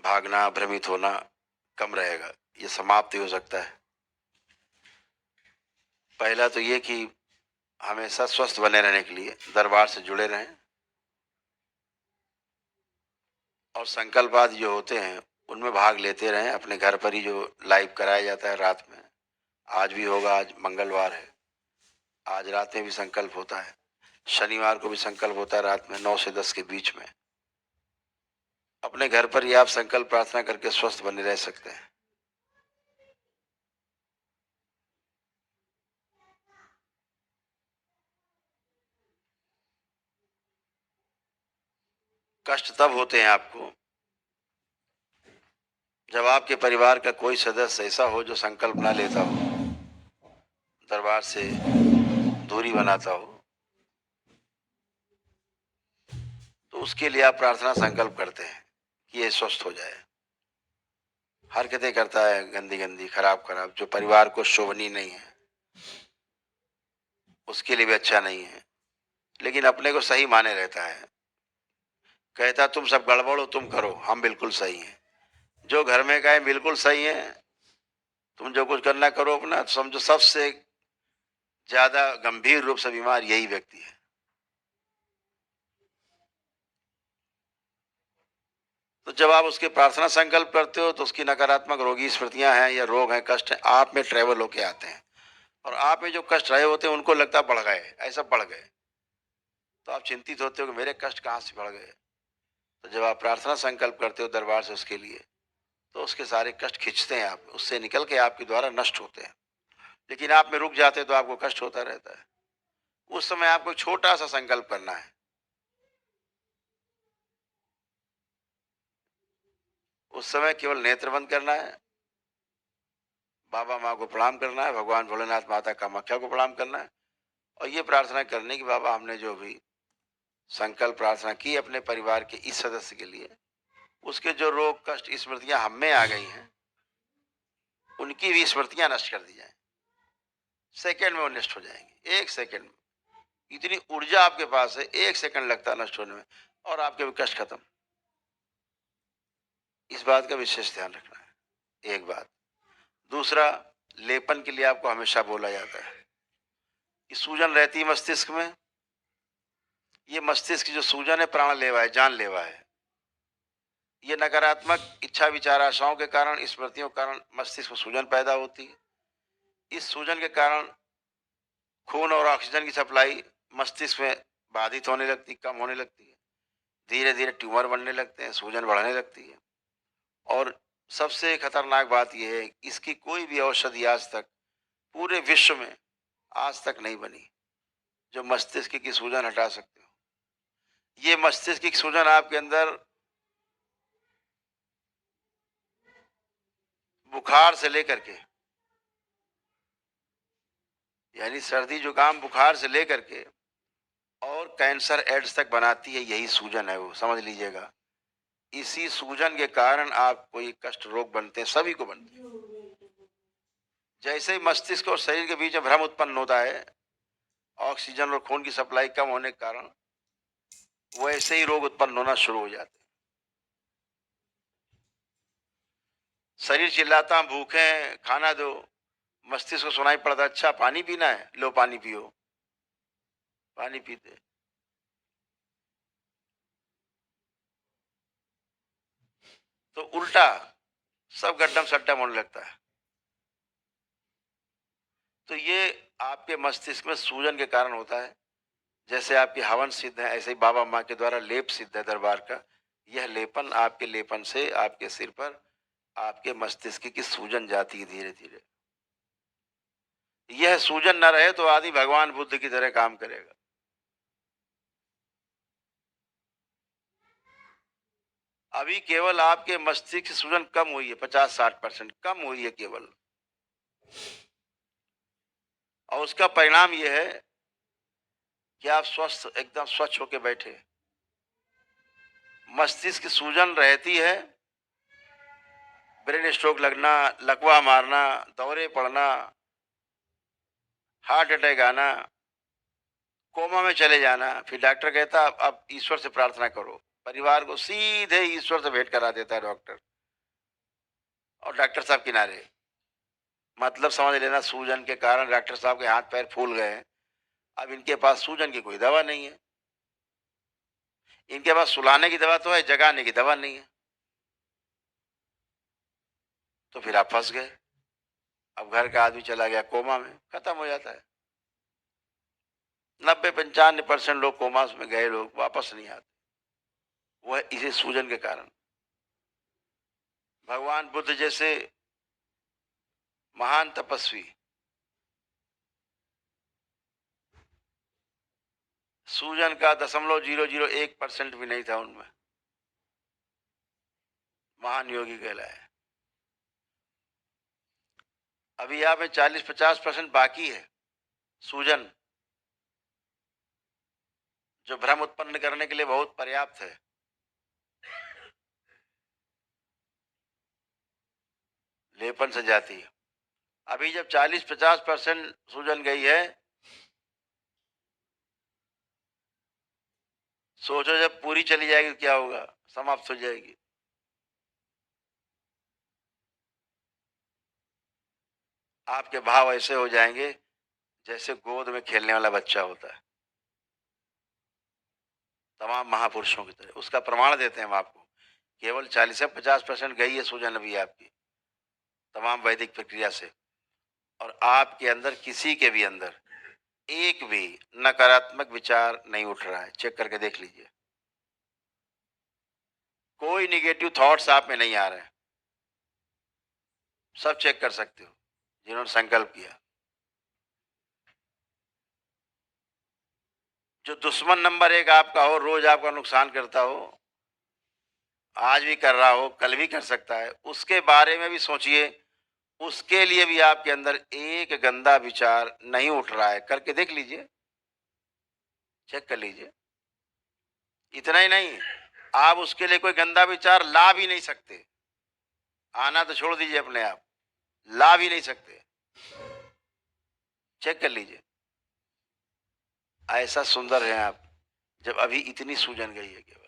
भागना, भ्रमित होना कम रहेगा। ये समाप्त ही हो सकता है। पहला तो ये कि हमेशा स्वस्थ बने रहने के लिए दरबार से जुड़े रहें और संकल्प आदि जो होते हैं उनमें भाग लेते रहें। अपने घर पर ही जो लाइव कराया जाता है रात में, आज भी होगा। आज मंगलवार है, आज रात में भी संकल्प होता है। शनिवार को भी संकल्प होता है रात में 9 से 10 के बीच में। अपने घर पर ही आप संकल्प प्रार्थना करके स्वस्थ बने रह सकते हैं। कष्ट तब होते हैं आपको जब आपके परिवार का कोई सदस्य ऐसा हो जो संकल्प ना लेता हो, दरबार से दूरी बनाता हो, तो उसके लिए आप प्रार्थना संकल्प करते हैं कि ये स्वस्थ हो जाए। हरकतें करता है गंदी गंदी, खराब खराब, जो परिवार को शोभनीय नहीं है, उसके लिए भी अच्छा नहीं है, लेकिन अपने को सही माने रहता है। कहता तुम सब गड़बड़ हो, तुम करो, हम बिल्कुल सही हैं। जो घर में कहे बिल्कुल सही है, तुम जो कुछ करना करो अपना, तो समझो सबसे ज्यादा गंभीर रूप से बीमार यही व्यक्ति है। तो जब आप उसके प्रार्थना संकल्प करते हो तो उसकी नकारात्मक रोगी स्मृतियां हैं या रोग हैं, कष्ट हैं, आप में ट्रेवल होके आते हैं और आप में जो कष्ट रहे होते हैं उनको लगता बढ़ गए, ऐसा बढ़ गए, तो आप चिंतित होते हो कि मेरे कष्ट कहाँ से बढ़ गए। तो जब आप प्रार्थना संकल्प करते हो दरबार से उसके लिए, तो उसके सारे कष्ट खींचते हैं आप, उससे निकल के आपके द्वारा नष्ट होते हैं। लेकिन आप में रुक जाते तो आपको कष्ट होता रहता है। उस समय आपको छोटा सा संकल्प करना है। उस समय केवल नेत्र बंद करना है, बाबा माँ को प्रणाम करना है, भगवान भोलेनाथ माता कामाख्या को प्रणाम करना है और ये प्रार्थना करने की बाबा हमने जो भी संकल्प प्रार्थना की अपने परिवार के इस सदस्य के लिए, उसके जो रोग कष्ट स्मृतियां हम में आ गई हैं उनकी भी स्मृतियां नष्ट कर दी जाए। सेकंड में वो नष्ट हो जाएंगी, एक सेकंड में। इतनी ऊर्जा आपके पास है, एक सेकंड लगता है नष्ट होने में और आपके भी कष्ट खत्म। इस बात का विशेष ध्यान रखना है, एक बात। दूसरा, लेपन के लिए आपको हमेशा बोला जाता है कि सूजन रहती है मस्तिष्क में, ये मस्तिष्क की जो सूजन है प्राणलेवा है, जानलेवा है। ये नकारात्मक इच्छा विचार आशाओं के कारण, स्मृतियों के कारण मस्तिष्क में सूजन पैदा होती है। इस सूजन के कारण खून और ऑक्सीजन की सप्लाई मस्तिष्क में बाधित होने लगती, कम होने लगती है। धीरे धीरे ट्यूमर बनने लगते हैं, सूजन बढ़ने लगती है। और सबसे खतरनाक बात यह है, इसकी कोई भी औषधि आज तक पूरे विश्व में आज तक नहीं बनी जो मस्तिष्क की सूजन हटा सकते हो। ये मस्तिष्क की सूजन आपके अंदर बुखार से लेकर के, यानी सर्दी जुकाम बुखार से लेकर के और कैंसर एड्स तक बनाती है, यही सूजन है, वो समझ लीजिएगा। इसी सूजन के कारण आपको ये कष्ट रोग बनते हैं, सभी को बनते हैं। जैसे ही मस्तिष्क और शरीर के बीच में भ्रम उत्पन्न होता है ऑक्सीजन और खून की सप्लाई कम होने के कारण, वैसे ही रोग उत्पन्न होना शुरू हो जाते हैं। शरीर चिल्लाता भूखे हैं, खाना दो, मस्तिष्क को सुनाई पड़ता अच्छा पानी पीना है, लो पानी पियो, पानी पीते। तो उल्टा सब गड्ढम सड्ढम होने लगता है। तो ये आपके मस्तिष्क में सूजन के कारण होता है। जैसे आपकी हवन सिद्ध है, ऐसे ही बाबा माँ के द्वारा लेप सिद्ध है दरबार का। यह लेपन, आपके लेपन से आपके सिर पर आपके मस्तिष्क की सूजन जाती है धीरे धीरे। यह सूजन न रहे तो आदि भगवान बुद्ध की तरह काम करेगा। अभी केवल आपके मस्तिष्क की सूजन कम हुई है, 50-60% कम हुई है केवल, और उसका परिणाम यह है कि आप स्वस्थ, एकदम स्वच्छ होकर बैठे। मस्तिष्क की सूजन रहती है, ब्रेन स्ट्रोक लगना, लकवा मारना, दौरे पड़ना, हार्ट अटैक आना, कोमा में चले जाना। फिर डॉक्टर कहता अब ईश्वर से प्रार्थना करो, परिवार को सीधे ईश्वर से भेंट करा देता है डॉक्टर। और डॉक्टर साहब किनारे। मतलब समझ लेना, सूजन के कारण डॉक्टर साहब के हाथ पैर फूल गए हैं। अब इनके पास सूजन की कोई दवा नहीं है। इनके पास सुलाने की दवा तो है, जगाने की दवा नहीं है। तो फिर आप फंस गए। अब घर का आदमी चला गया कोमा में, खत्म हो जाता है। 90-95% लोग कोमा में गए, लोग वापस नहीं आते। वह इसी सूजन के कारण। भगवान बुद्ध जैसे महान तपस्वी, सूजन का 0.001% भी नहीं था उनमें, महान योगी कहलाए। अभी यहाँ पे 40-50% बाकी है सूजन, जो भ्रम उत्पन्न करने के लिए बहुत पर्याप्त है। लेपन से जाती है। अभी जब 40-50% सूजन गई है, सोचो जब पूरी चली जाएगी क्या होगा, समाप्त हो जाएगी। आपके भाव ऐसे हो जाएंगे जैसे गोद में खेलने वाला बच्चा होता है, तमाम महापुरुषों की तरह। उसका प्रमाण देते हैं हम आपको। केवल 40 से 50% गई है सूजन अभी आपकी, तमाम वैदिक प्रक्रिया से। और आपके अंदर, किसी के भी अंदर, एक भी नकारात्मक विचार नहीं उठ रहा है। चेक करके देख लीजिए, कोई निगेटिव थॉट्स आप में नहीं आ रहे हैं। सब चेक कर सकते हो जिन्होंने संकल्प किया। जो दुश्मन नंबर 1 आपका हो, रोज आपका नुकसान करता हो, आज भी कर रहा हो, कल भी कर सकता है, उसके बारे में भी सोचिए। उसके लिए भी आपके अंदर एक गंदा विचार नहीं उठ रहा है। करके देख लीजिए, चेक कर लीजिए। इतना ही नहीं, आप उसके लिए कोई गंदा विचार ला भी नहीं सकते। आना तो छोड़ दीजिए, अपने आप ला भी नहीं सकते। चेक कर लीजिए। ऐसा सुंदर है आप, जब अभी इतनी सूजन गई है केवल।